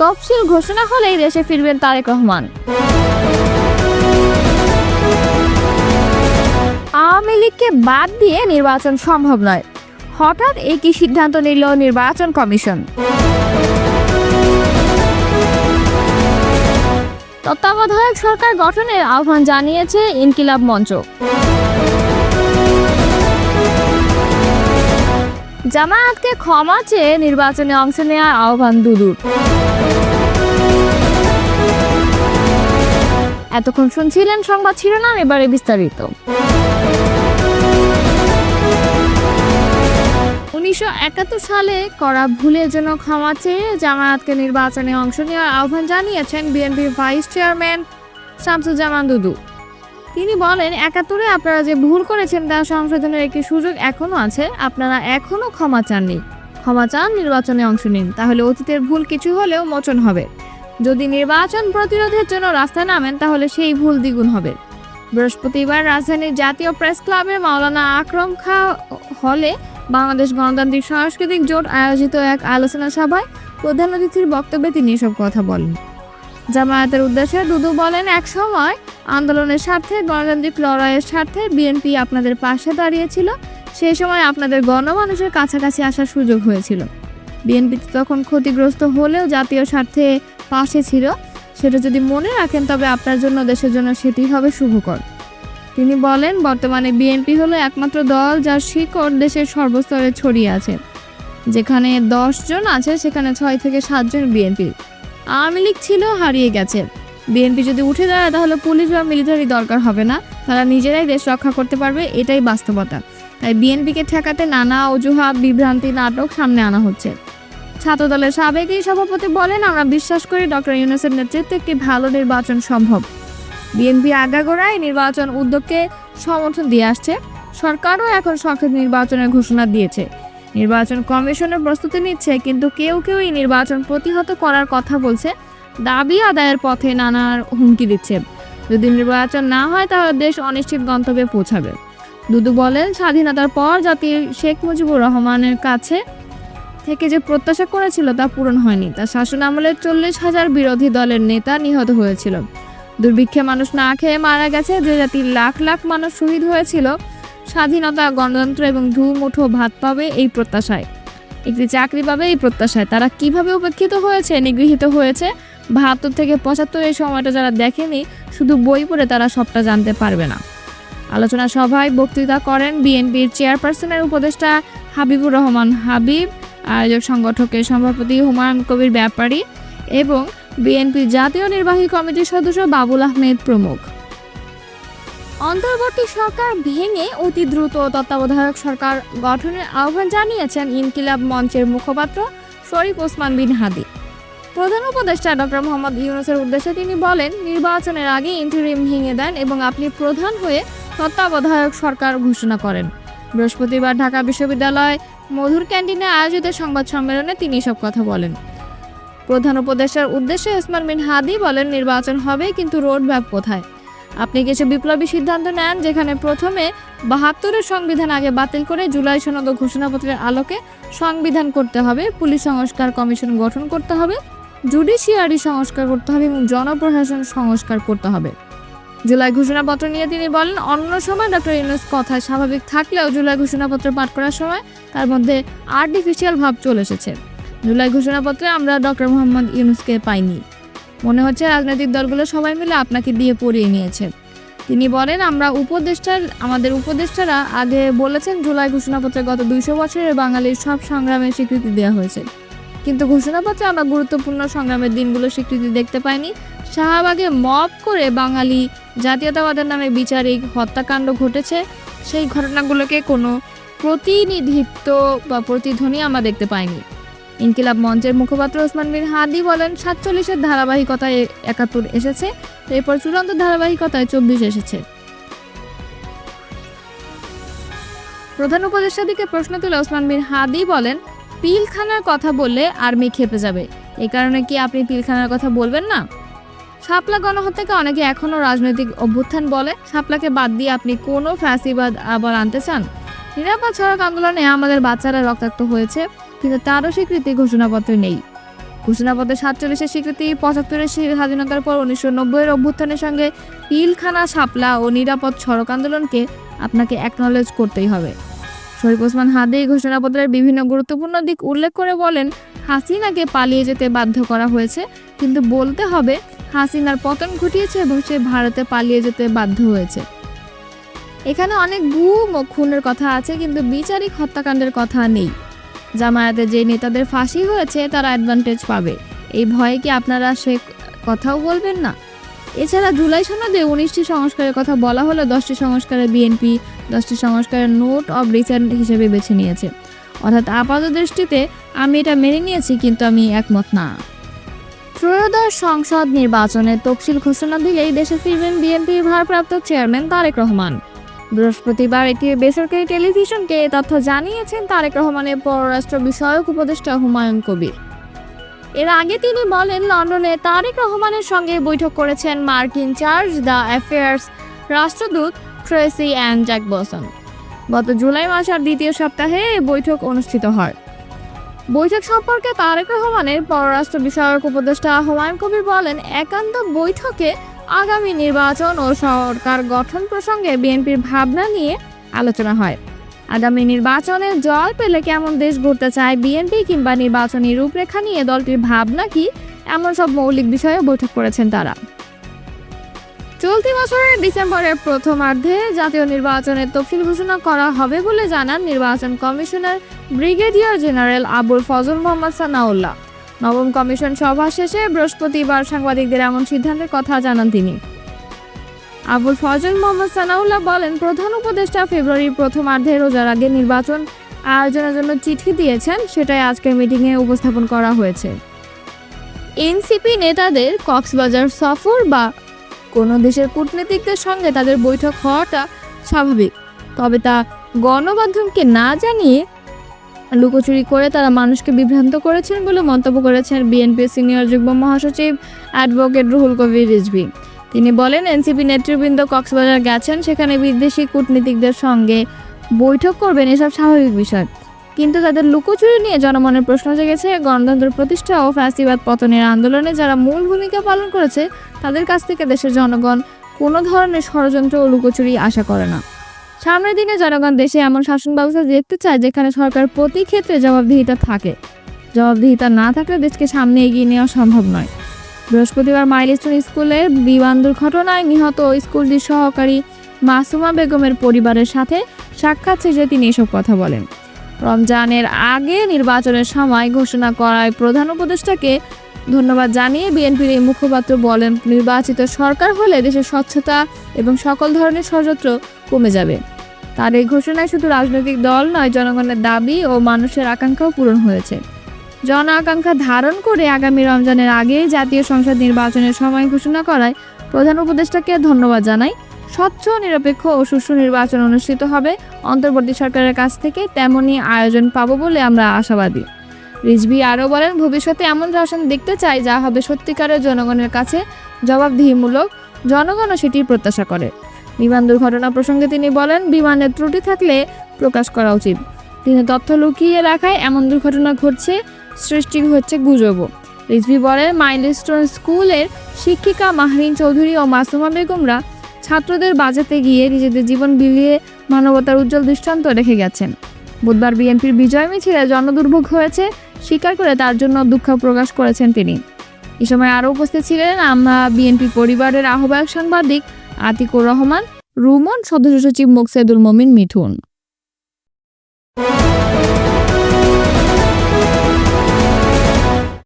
তফসিল ঘোষণা হলেই দেশে ফিরবেন তারেক রহমান। আওয়ামী লীগকে বাদ দিয়ে নির্বাচন সম্ভব নয়, হঠাৎ একই সিদ্ধান্ত নিল নির্বাচন কমিশন। তত্ত্বাবধায়ক সরকার গঠনের আহ্বান জানিয়েছে ইনকিলাব মঞ্চ। জামায়াতকে ক্ষমা চেয়ে নির্বাচনে অংশ নেওয়ার আহ্বান দুদুর। এতক্ষণ শুনছিলেন সংবাদ শিরোনাম, এবারে বিস্তারিত। 1971 সালে করা ভুলের জন্য ক্ষমা চেয়ে জামায়াতকে নির্বাচনে অংশ নেওয়ার আহ্বান জানিয়েছেন বিএনপির ভাইস চেয়ারম্যান শামসুজ্জামান দুদু। তিনি বলেন, 71-এ আপনারা যে ভুল করেছেন তা সংশোধনের একটি সুযোগ এখনো আছে। আপনারা এখনো ক্ষমা চাননি, ক্ষমা চান, নির্বাচনে অংশ নিন, তাহলে অতীতের ভুল কিছু হলেও মোচন হবে। যদি নির্বাচন প্রতিরোধের জন্য রাস্তায় নামেন তাহলে সেই ভুল দ্বিগুণ হবে। বৃহস্পতিবার রাজধানীর জাতীয় প্রেস ক্লাবের মাওলানা আকরম খাঁ হলে বাংলাদেশ গণতান্ত্রিক সাংস্কৃতিক জোট আয়োজিত এক আলোচনা সভায় প্রধান অতিথির বক্তব্যে তিনি এসব কথা বলেন। জামায়াতের উদ্দেশ্যে দুদু বলেন, এক সময় আন্দোলনের স্বার্থে, গণতান্ত্রিক লড়াইয়ের স্বার্থে বিএনপি আপনাদের পাশে দাঁড়িয়েছিল। সেই সময় আপনাদের গণমানুষের কাছাকাছি আসার সুযোগ হয়েছিল। বিএনপি তখন ক্ষতিগ্রস্ত হলেও জাতীয় স্বার্থে পাশে ছিল। সেটা যদি মনে রাখেন তবে আপনার জন্য, দেশের জন্য সেটি হবে শুভকর। তিনি বলেন, বর্তমানে বিএনপি হলো একমাত্র দল যার শিকড় দেশের সর্বস্তরে ছড়িয়ে আছে। যেখানে 10 জন আছে সেখানে 6 থেকে 7 জন বিএনপি। আওয়ামী লীগ ছিল, হারিয়ে গেছে। বিএনপি যদি উঠে দাঁড়ায় তাহলে পুলিশ বা মিলিটারি দরকার হবে না, তারা নিজেরাই দেশ রক্ষা করতে পারবে, এটাই বাস্তবতা। তাই বিএনপিকে ঠেকাতে নানা অজুহাত, বিভ্রান্তি, নাটক সামনে আনা হচ্ছে। ছাত্রদলের সাবেক এই সভাপতি বলেন, আমরা বিশ্বাস করি ডক্টর ইউনূসের নেতৃত্বে একটি ভালো নির্বাচন সম্ভব। বিএনপি আগাগোড়াই নির্বাচন উদ্যোগকে সমর্থন দিয়ে আসছে। সরকারও এখন সংসদ নির্বাচনের ঘোষণা দিয়েছে। নির্বাচন কমিশনের প্রস্তুতি নিচ্ছে, কিন্তু কেউ কেউ এই নির্বাচন প্রতিহত করার কথা বলছে, দাবি আদায়ের পথে নানা হুমকি দিচ্ছে। যদি নির্বাচন না হয় তাহলে দেশ অনিশ্চিত গন্তব্যে পৌঁছাবে। দুদু বলেন, স্বাধীনতার পর জাতি শেখ মুজিবুর রহমানের কাছে থেকে যে প্রত্যাশা করেছিল তা পূরণ হয়নি। তার শাসন আমলে 40,000 বিরোধী দলের নেতা নিহত হয়েছিল। দুর্ভিক্ষে মানুষ না খেয়ে মারা গেছে। যে জাতির লাখ লাখ মানুষ শহীদ হয়েছিল স্বাধীনতা, গণতন্ত্র এবং দুমুঠো ভাত পাবে এই প্রত্যাশায়, একটি চাকরি পাবে এই প্রত্যাশায়, তারা কিভাবে উপেক্ষিত হয়েছে, নিগৃহীত হয়েছে। 72 থেকে 75 এই সময়টা যারা দেখেনি, শুধু বই পড়ে তারা সবটা জানতে পারবে না। আলোচনা সভায় বক্তৃতা করেন বিএনপির চেয়ারপারসনের উপদেষ্টা হাবিবুর রহমান হাবিব, আয়োজক সংগঠকের সভাপতি হুমায়ুন কবির ব্যাপারী এবং বিএনপির জাতীয় নির্বাহী কমিটির সদস্য বাবুল আহমেদ প্রমুখ। অন্তর্বর্তী সরকার ভেঙে অতি দ্রুত তত্ত্বাবধায়ক সরকার গঠনের আহ্বান জানিয়েছেন ইনকিলাব মঞ্চের মুখপাত্র শরীফ ওসমান বিন হাদি। প্রধান উপদেষ্টা ডক্টর মোহাম্মদ ইউনূসের উদ্দেশ্যে তিনি বলেন, নির্বাচনের আগে ইন্টারিম ভেঙে দেন এবং আপনি প্রধান হয়ে তত্ত্বাবধায়ক সরকার ঘোষণা করেন। বৃহস্পতিবার ঢাকা বিশ্ববিদ্যালয় মধুর ক্যান্টিনে আয়োজিত সংবাদ সম্মেলনে তিনি এসব কথা বলেন। প্রধান উপদেষ্টার উদ্দেশ্যে ওসমান বিন হাদি বলেন, নির্বাচন হবে, কিন্তু রোড ম্যাপ কোথায়? আপনি কিছু বিপ্লবী সিদ্ধান্ত নেন, যেখানে প্রথমে 72-এর সংবিধান আগে বাতিল করে জুলাই সনদ ও ঘোষণাপত্রের আলোকে সংবিধান করতে হবে, পুলিশ সংস্কার কমিশন গঠন করতে হবে, জুডিশিয়ারি সংস্কার করতে হবে এবং জনপ্রশাসন সংস্কার করতে হবে। জুলাই ঘোষণাপত্র নিয়ে তিনি বলেন, অন্য সময় ডক্টর ইউনূস কথায় স্বাভাবিক থাকলেও জুলাই ঘোষণাপত্র পাঠ করার সময় তার মধ্যে আর্টিফিশিয়াল ভাব চলে এসেছে। জুলাই ঘোষণাপত্রে আমরা ডক্টর মোহাম্মদ ইউনূসকে পাইনি। মনে হচ্ছে রাজনৈতিক দলগুলো সবাই মিলে আপনাকে দিয়ে পড়িয়ে নিয়েছে। তিনি বলেন, আমাদের উপদেষ্টারা আগে বলেছেন জুলাই ঘোষণাপত্রে গত 200 বছরের বাঙালির সব সংগ্রামের স্বীকৃতি দেওয়া হয়েছে, কিন্তু ঘোষণাপত্রে আমরা গুরুত্বপূর্ণ সংগ্রামের দিনগুলোর স্বীকৃতি দেখতে পাইনি। শাহবাগে মব করে বাঙালি জাতীয়তাবাদের নামে বিচারিক হত্যাকাণ্ড ঘটেছে, সেই ঘটনাগুলোকে কোনো প্রতিনিধিত্ব বা প্রতিধ্বনি আমরা দেখতে পাইনি। ইনকিলাব মঞ্চের মুখপাত্র ওসমান বিন হাদি বলেন, 47-এর ধারাবাহিকতায় 71 এসেছে, এরপর চূড়ান্ত ধারাবাহিকতায় 24 এসেছে। প্রধান উপদেষ্টাদিকে প্রশ্ন তুলে ওসমান বিন হাদি বলেন, পিলখানার কথা বললে আর্মি খেপে যাবে, এই কারণে কি আপনি পিলখানার কথা বলবেন না? শাপলা গণহত্যাকে অনেকে এখনো রাজনৈতিক অভ্যুত্থান বলে। শাপলাকে বাদ দিয়ে আপনি কোনো ফ্যাসিবাদ আবার আনতে চান? নিরাপদ সড়ক আন্দোলনে আমাদের বাচ্চারা রক্তাক্ত হয়েছে, কিন্তু তারও স্বীকৃতি ঘোষণাপত্রে নেই। ঘোষণাপত্রে 47-এর স্বীকৃতি, 75-এর স্বাধীনতার পর 1990-এর অভ্যুত্থানের সঙ্গে পিলখানা শাপলা ও নিরাপদ সড়ক আন্দোলনকে আপনাকে অ্যাকনলেজ করতেই হবে। শরীফ ওসমান হাদি ঘোষণাপত্রের বিভিন্ন গুরুত্বপূর্ণ দিক উল্লেখ করে বলেন, হাসিনাকে পালিয়ে যেতে বাধ্য করা হয়েছে, কিন্তু বলতে হবে হাসিনার পতন ঘটিয়েছে এবং সে ভারতে পালিয়ে যেতে বাধ্য হয়েছে। এখানে অনেক গুম ও খুনের কথা আছে, কিন্তু বিচারিক হত্যাকাণ্ডের কথা নেই। জামায়াতে যে নেতাদের ফাঁসি হয়েছে তারা অ্যাডভান্টেজ পাবে, এই ভয়ে কি আপনারা সে কথাও বলবেন না? এছাড়া জুলাই সনদে 19টি সংস্কারের কথা বলা হলো 10টি সংস্কারের বিএনপি 10টি সংস্কারের নোট অব রিসেন্ট হিসেবে বেছে নিয়েছে। অর্থাৎ আপাত দৃষ্টিতে আমি এটা মেনে নিয়েছি, কিন্তু আমি একমত না। ত্রয়োদশ সংসদ নির্বাচনের তফসিল ঘোষণা দিলেই দেশে ফিরবেন বিএনপির ভারপ্রাপ্ত চেয়ারম্যান তারেক রহমান। বৃহস্পতিবার একটি বেসরকারি টেলিভিশনকে এ তথ্য জানিয়েছেন তারেক রহমানের পররাষ্ট্র বিষয়ক উপদেষ্টা হুমায়ুন কবির। এর আগে তিনি বলেন, লন্ডনে তারেক রহমানের সঙ্গে বৈঠক করেছেন মার্কিন চার্জ দ্য অ্যাফেয়ার্স রাষ্ট্রদূত ট্রেসি অ্যান জ্যাকবসন। গত জুলাই মাসের দ্বিতীয় সপ্তাহে এই বৈঠক অনুষ্ঠিত হয়। বৈঠক সম্পর্কে তারেক রহমানের পররাষ্ট্র বিষয়ক উপদেষ্টা হুমায়ুন কবির বলেন, একান্ত বৈঠকে আগামী নির্বাচন ও সরকার গঠন প্রসঙ্গে বিএনপির ভাবনা নিয়ে আলোচনা হয়। আগামী নির্বাচনে জয় পেলে কেমন দেশ গড়তে চায় বিএনপি কিংবা নির্বাচনী রূপরেখা নিয়ে দলটির ভাবনা কি, এমন সব মৌলিক বিষয়ে বৈঠক করেছেন তারা। চলতি বছরের ডিসেম্বরের প্রথমার্ধে জাতীয় নির্বাচনের তফসিল ঘোষণা করা হবে বলে জানান নির্বাচন commissioner brigadier general Abul Fazal Mohammad Sanaullah. নবম কমিশন সভা শেষে বৃহস্পতিবার সাংবাদিকদের এমন সিদ্ধান্তের কথা জানান তিনি। আবুল ফজল মোহাম্মদ সানাউল্লাহ বলেন, প্রধান উপদেষ্টা ফেব্রুয়ারির প্রথমার্ধে রোজার আগে নির্বাচন আয়োজনের জন্য চিঠি দিয়েছেন, সেটাই আজকের মিটিংয়ে উপস্থাপন করা হয়েছে। এনসিপি নেতাদের কক্সবাজার সফর বা কোনো দেশের কূটনীতিকদের সঙ্গে তাদের বৈঠক হওয়াটা স্বাভাবিক, তবে তা গণমাধ্যমকে না জানিয়ে লুকোচুরি করে তারা মানুষকে বিভ্রান্ত করেছেন বলে মন্তব্য করেছেন বিএনপির সিনিয়র যুগ্ম মহাসচিব অ্যাডভোকেট রুহুল কবির রিজভী। তিনি বলেন, এনসিপি নেতৃবৃন্দ কক্সবাজার গেছেন, সেখানে বিদেশি কূটনীতিকদের সঙ্গে বৈঠক করবেন, এসব স্বাভাবিক বিষয়, কিন্তু তাদের লুকোচুরি নিয়ে জনমনের প্রশ্ন জেগেছে। গণতন্ত্র প্রতিষ্ঠা ও ফ্যাসিবাদ পতনের আন্দোলনে যারা মূল ভূমিকা পালন করেছে তাদের কাছ থেকে দেশের জনগণ কোনো ধরনের ষড়যন্ত্র ও লুকোচুরি আশা করে না। সামনের দিনে জনগণ দেশে এমন শাসন ব্যবস্থা দেখতে চায় যেখানে সরকার প্রতি ক্ষেত্রে জবাবদিহিতা থাকে। জবাবদিহিতা না থাকলে দেশকে সামনে এগিয়ে নেওয়া সম্ভব নয়। বৃহস্পতিবার মাইলস্টোন স্কুলের বিমান দুর্ঘটনায় নিহত স্কুলটির সহকারী মাসুমা বেগমের পরিবারের সাথে সাক্ষাৎ শেষে তিনি এসব কথা বলেন। রমজানের আগে নির্বাচনের সময় ঘোষণা করায় প্রধান উপদেষ্টাকে ধন্যবাদ জানিয়ে বিএনপির এই মুখপাত্র বলেন, নির্বাচিত সরকার হলে দেশের স্বচ্ছতা এবং সকল ধরনের ষড়যন্ত্র কমে যাবে। তার এই ঘোষণায় শুধু রাজনৈতিক দল নয়, জনগণের দাবি ও মানুষের আকাঙ্ক্ষাও পূরণ হয়েছে। জন আকাঙ্ক্ষা ধারণ করে আগামী রমজানের আগে জাতীয় সংসদ নির্বাচনের সময় ঘোষণা করায় প্রধান উপদেষ্টাকে ধন্যবাদ জানাই। স্বচ্ছ, নিরপেক্ষ ও সুষ্ঠু নির্বাচন অনুষ্ঠিত হবে। অন্তর্বর্তী সরকারের কাছ থেকে তেমনই আয়োজন পাবো বলে আমরা আশাবাদী। রিজভী আরও বলেন, ভবিষ্যতে এমন শাসন দেখতে চাই যা হবে সত্যিকারের জনগণের কাছে জবাবদিহিমূলক। জনগণও সেটি প্রত্যাশা করে। বিমান দুর্ঘটনা প্রসঙ্গে তিনি বলেন, বিমানের ত্রুটি থাকলে প্রকাশ করা উচিত। তিনি তথ্য লুকিয়ে রাখায় এমন দুর্ঘটনা ঘটছে, সৃষ্টি হচ্ছে গুজবও। রিজভী বলেন, মাইলস্টোন স্কুলের শিক্ষিকা মাহরিন চৌধুরী ও মাসুমা বেগমরা ছাত্রদের বাঁচাতে গিয়ে নিজেদের জীবন বিলিয়ে মানবতার উজ্জ্বল দৃষ্টান্ত রেখে গেছেন। বুধবার বিএনপির বিজয় মিছিলে জনদুর্ভোগ হয়েছে স্বীকার করে তার জন্য দুঃখ প্রকাশ করেছেন তিনি। এ সময় আরও উপস্থিত ছিলেন বিএনপি পরিবারের আহ্বায়ক সাংবাদিক আতিকুর রহমান, রুমন, সদস্য সচিব মোকসেদুল মমিন মিঠুন।